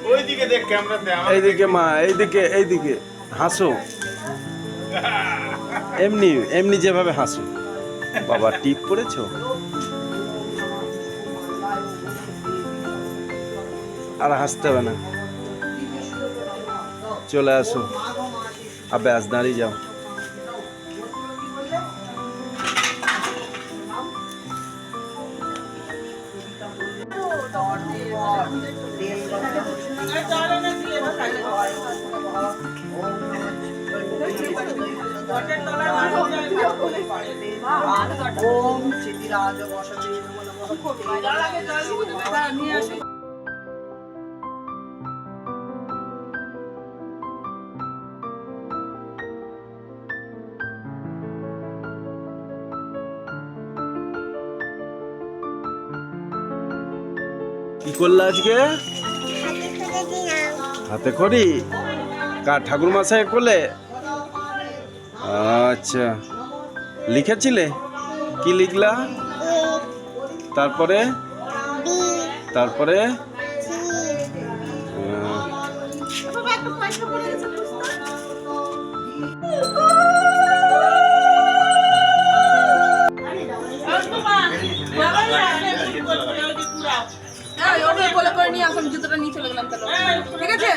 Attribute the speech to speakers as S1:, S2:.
S1: ওইদিকে দেখ ক্যামেরাতে,
S2: এইদিকে মা, এইদিকে হাসো, এমনি এমনি যেভাবে হাসো। বাবা টিপ করেছো? আর হাসতে হবে না, চলে আসো। ব্যাস দাঁড়িয়ে যাও।
S3: ওম চিতিরাজ বসতে
S2: কি করলে আজকে? হাতে খড়ি কার? ঠাকুর মশাই করলে? আচ্ছা, লিখেছিলে? কি লিখলা? তারপরে তারপরে
S4: বলে করে নিয়ে এখন জুতোটা নিয়ে চলে গেলাম। ঠিক আছে।